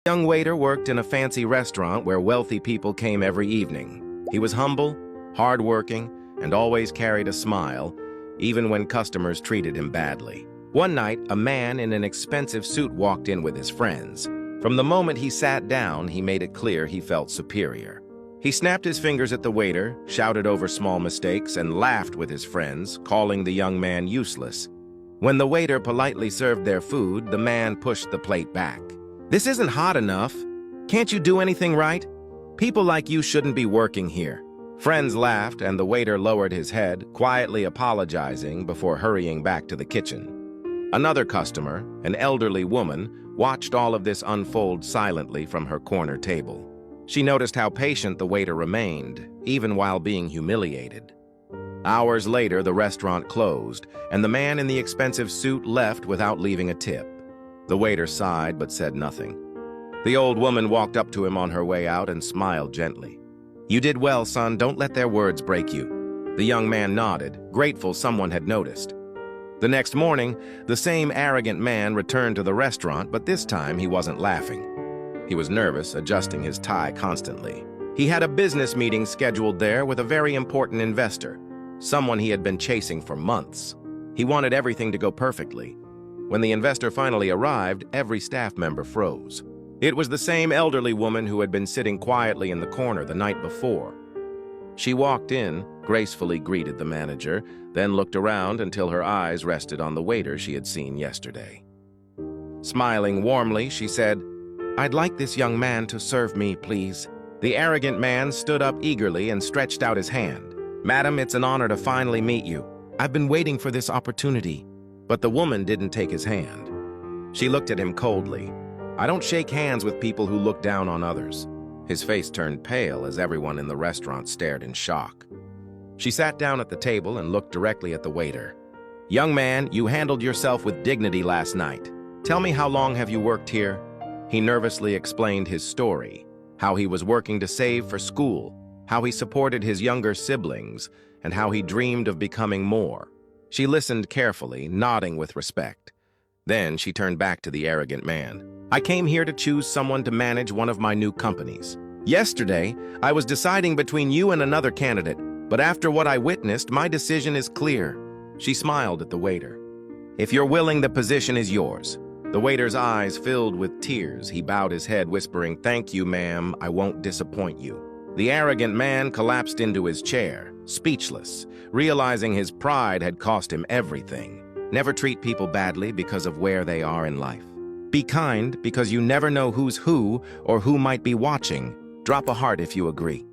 The young waiter worked in a fancy restaurant where wealthy people came every evening. He was humble, hardworking, and always carried a smile, even when customers treated him badly. One night, a man in an expensive suit walked in with his friends. From the moment he sat down, he made it clear he felt superior. He snapped his fingers at the waiter, shouted over small mistakes, and laughed with his friends, calling the young man useless. When the waiter politely served their food, the man pushed the plate back. "This isn't hot enough. Can't you do anything right? People like you shouldn't be working here." Friends laughed, and the waiter lowered his head, quietly apologizing before hurrying back to the kitchen. Another customer, an elderly woman, watched all of this unfold silently from her corner table. She noticed how patient the waiter remained, even while being humiliated. Hours later, the restaurant closed, and the man in the expensive suit left without leaving a tip. The waiter sighed but said nothing. The old woman walked up to him on her way out and smiled gently. "You did well, son. Don't let their words break you." The young man nodded, grateful someone had noticed. The next morning, the same arrogant man returned to the restaurant, but this time he wasn't laughing. He was nervous, adjusting his tie constantly. He had a business meeting scheduled there with a very important investor, someone he had been chasing for months. He wanted everything to go perfectly. When the investor finally arrived, every staff member froze. It was the same elderly woman who had been sitting quietly in the corner the night before. She walked in, gracefully greeted the manager, then looked around until her eyes rested on the waiter she had seen yesterday. Smiling warmly, she said, "I'd like this young man to serve me, please." The arrogant man stood up eagerly and stretched out his hand. "Madam, it's an honor to finally meet you. I've been waiting for this opportunity." But the woman didn't take his hand. She looked at him coldly. "I don't shake hands with people who look down on others." His face turned pale as everyone in the restaurant stared in shock. She sat down at the table and looked directly at the waiter. "Young man, you handled yourself with dignity last night. Tell me, how long have you worked here?" He nervously explained his story, how he was working to save for school, how he supported his younger siblings, and how he dreamed of becoming more. She listened carefully, nodding with respect. Then she turned back to the arrogant man. "I came here to choose someone to manage one of my new companies. Yesterday, I was deciding between you and another candidate, but after what I witnessed, my decision is clear." She smiled at the waiter. "If you're willing, the position is yours." The waiter's eyes filled with tears. He bowed his head, whispering, "Thank you, ma'am. I won't disappoint you." The arrogant man collapsed into his chair, speechless, realizing his pride had cost him everything. Never treat people badly because of where they are in life. Be kind because you never know who's who or who might be watching. Drop a heart if you agree.